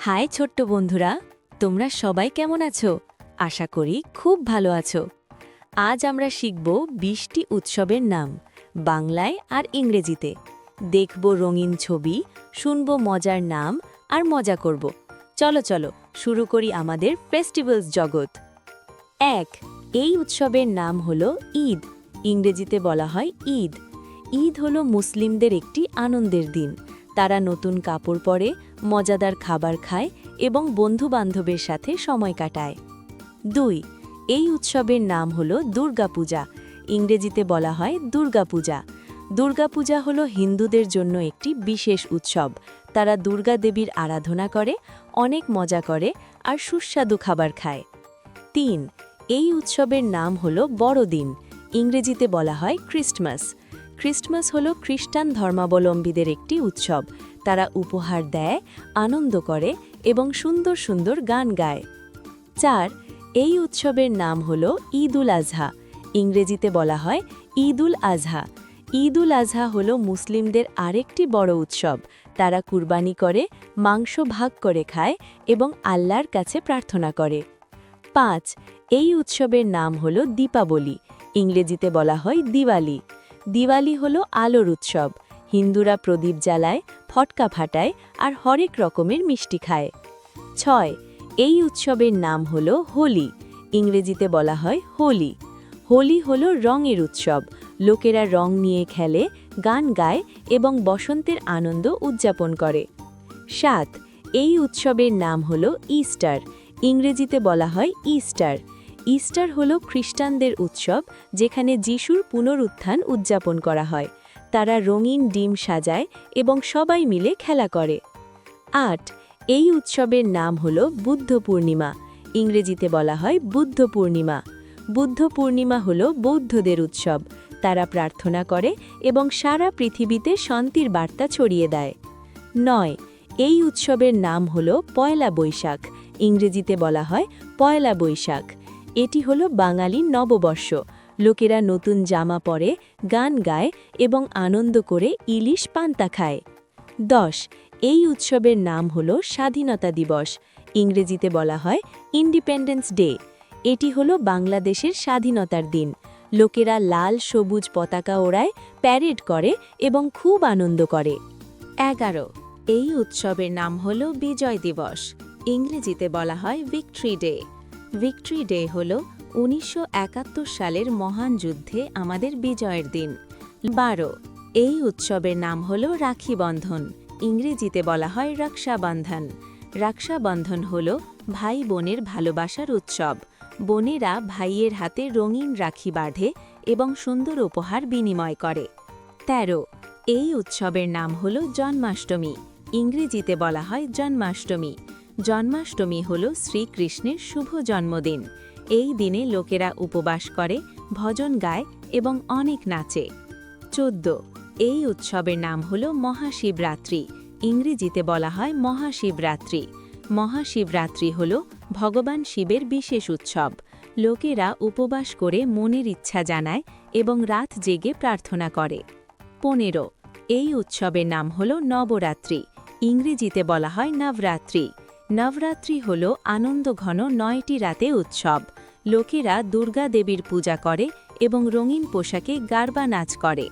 High ছোট্ট বন্ধুরা, তোমরা সবাই কেমন আছো? আশা করি খুব ভালো আছো। আজ আমরা শিখব ২০টি উৎসবের নাম, বাংলায় আর ইংরেজিতে। দেখব রঙিন ছবি, শুনব মজার নাম আর মজা করব। চলো চলো শুরু করি আমাদের ফেস্টিভ্যালস জগৎ। ১. এই উৎসবের নাম হলো ঈদ। ইংরেজিতে বলা হয় ঈদ। ঈদ হলো মুসলিমদের একটি আনন্দের দিন। তারা নতুন কাপড় পরে, মজাদার খাবার খায় এবং বন্ধু-বান্ধবের সাথে সময় কাটায়। ২. এই উৎসবের নাম হলো দুর্গাপূজা। ইংরেজিতে বলা হয় দুর্গাপূজা। দুর্গাপূজা হলো হিন্দুদের জন্য একটি বিশেষ উৎসব। তারা দুর্গা দেবীর আরাধনা করে, অনেক মজা করে আর সুস্বাদু খাবার খায়। ৩. এই উৎসবের নাম হলো বড়দিন। ইংরেজিতে বলা হয় ক্রিসমাস। ক্রিসমাস হলো খ্রিস্টান ধর্মাবলম্বীদের একটি উৎসব। তারা উপহার দেয়, আনন্দ করে এবং সুন্দর সুন্দর গান গায়। ৪. এই উৎসবের নাম হলো ঈদ উল আজহা। ইংরেজিতে বলা হয় ঈদ উল আজহা। ঈদ উল আজহা হলো মুসলিমদের আরেকটি বড় উৎসব। তারা কুরবানি করে, মাংস ভাগ করে খায় এবং আল্লাহর কাছে প্রার্থনা করে। ৫. এই উৎসবের নাম হলো দীপাবলি। ইংরেজিতে বলা হয় দিওয়ালি। দিওয়ালি হলো আলোর উৎসব। হিন্দুরা প্রদীপ জ্বালায়, ফটকা ফাটায় আর হরেক রকমের মিষ্টি খায়। ৬. এই উৎসবের নাম হলো হোলি। ইংরেজিতে বলা হয় হোলি। হোলি হলো রঙের উৎসব। লোকেরা রং নিয়ে খেলে, গান গায় এবং বসন্তের আনন্দ উদযাপন করে। ৭. এই উৎসবের নাম হলো ইস্টার। ইংরেজিতে বলা হয় ইস্টার। ইস্টার হলো খ্রিস্টানদের উৎসব, যেখানে যিশুর পুনরুত্থান উদযাপন করা হয়। তারা রঙিন ডিম সাজায় এবং সবাই মিলে খেলা করে। ৮. এই উৎসবের নাম হলো বুদ্ধ পূর্ণিমা। ইংরেজিতে বলা হয় বুদ্ধ পূর্ণিমা। বুদ্ধ পূর্ণিমা হলো বৌদ্ধদের উৎসব। তারা প্রার্থনা করে এবং সারা পৃথিবীতে শান্তির বার্তা ছড়িয়ে দেয়। ৯. এই উৎসবের নাম হলো পয়লা বৈশাখ। ইংরেজিতে বলা হয় পয়লা বৈশাখ। এটি হলো বাঙালির নববর্ষ। লোকেরা নতুন জামা পরে, গান গায় এবং আনন্দ করে ইলিশ পান্তা খায়। ১০. এই উৎসবের নাম হলো স্বাধীনতা দিবস। ইংরেজিতে বলা হয় ইন্ডিপেন্ডেন্স ডে। এটি হলো বাংলাদেশের স্বাধীনতার দিন। লোকেরা লাল সবুজ পতাকা ওড়ায়, প্যারেড করে এবং খুব আনন্দ করে। ১১. এই উৎসবের নাম হলো বিজয় দিবস। ইংরেজিতে বলা হয় ভিক্টরি ডে। ভিক্টরি ডে হল ১৯৭১ সালের মহান যুদ্ধে আমাদের বিজয়ের দিন। ১২. এই উৎসবের নাম হল রাখি বন্ধন। ইংরেজিতে বলা হয় রক্ষাবন্ধন। রক্ষাবন্ধন হল ভাই বোনের ভালোবাসার উৎসব। বোনেরা ভাইয়ের হাতে রঙিন রাখি বাঁধে এবং সুন্দর উপহার বিনিময় করে। ১৩. এই উৎসবের নাম হল জন্মাষ্টমী। ইংরেজিতে বলা হয় জন্মাষ্টমী। জন্মাষ্টমী হল শ্রীকৃষ্ণের শুভ জন্মদিন। এই দিনে লোকেরা উপবাস করে, ভজন গায় এবং অনেক নাচে। ১৪. এই উৎসবের নাম হল মহাশিবরাত্রি। ইংরেজিতে বলা হয় মহাশিবরাত্রি। মহাশিবরাত্রি হল ভগবান শিবের বিশেষ উৎসব। লোকেরা উপবাস করে মনের ইচ্ছা জানায় এবং রাত জেগে প্রার্থনা করে। ১৫. এই উৎসবের নাম হল নবরাত্রি। ইংরেজিতে বলা হয় নবরাত্রি। নবরাত্রি হল আনন্দঘন ৯টি রাতে উৎসব। লোকেরা দুর্গা দেবীর পূজা করে এবং রঙিন পোশাকে গারবা নাচ করে।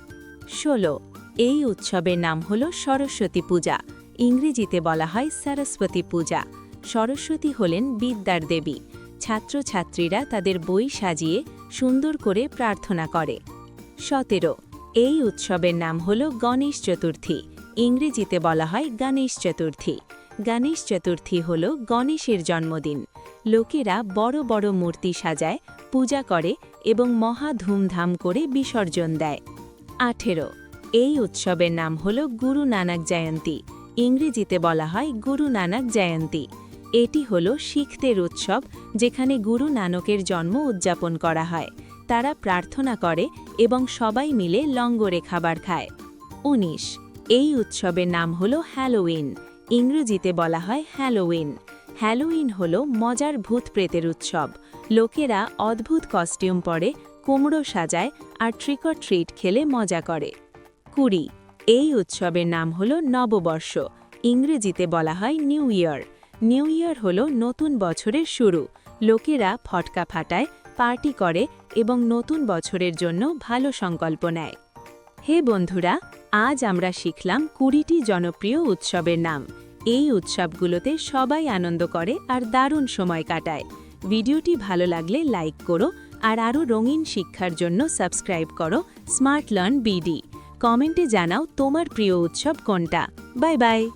১৬. এই উৎসবের নাম হল সরস্বতী পূজা। ইংরেজিতে বলা হয় সরস্বতী পূজা। সরস্বতী হলেন বিদ্যার দেবী। ছাত্রছাত্রীরা তাদের বই সাজিয়ে সুন্দর করে প্রার্থনা করে। ১৭. এই উৎসবের নাম হল গণেশ চতুর্থী। ইংরেজিতে বলা হয় গণেশ চতুর্থী। গণেশ চতুর্থী হল গণেশের জন্মদিন। লোকেরা বড় বড় মূর্তি সাজায়, পূজা করে এবং মহা ধুমধাম করে বিসর্জন দেয়। ১৮. এই উৎসবের নাম হল গুরু নানক জয়ন্তী। ইংরেজিতে বলা হয় গুরু নানক জয়ন্তী। এটি হল শিখদের উৎসব, যেখানে গুরু নানকের জন্ম উদযাপন করা হয়। তারা প্রার্থনা করে এবং সবাই মিলে লঙ্গরে খাবার খায়। ১৯. এই উৎসবের নাম হল হ্যালোউইন। ইংরেজিতে বলা হয় হ্যালোউইন। হ্যালোউইন হল মজার ভূত প্রেতের উৎসব। লোকেরা অদ্ভুত কস্টিউম পরে, কুমড়ো সাজায় আর ট্রিক অর ট্রিট খেলে মজা করে। ২০. এই উৎসবের নাম হল নববর্ষ। ইংরেজিতে বলা হয় নিউ ইয়ার। নিউ ইয়ার হলো নতুন বছরের শুরু। লোকেরা ফটকা ফাটায়, পার্টি করে এবং নতুন বছরের জন্য ভালো সংকল্প নেয়। হে বন্ধুরা, আজ আমরা শিখলাম 20টি জনপ্রিয় উৎসবের নাম। এই উৎসবগুলোতে সবাই আনন্দ করে আর দারুণ সময় কাটায়। ভিডিওটি ভালো লাগলে লাইক করো আর আরও রঙিন শিক্ষার জন্য সাবস্ক্রাইব করো স্মার্ট লার্ন বিডি। কমেন্টে জানাও তোমার প্রিয় উৎসব কোনটা। Bye bye.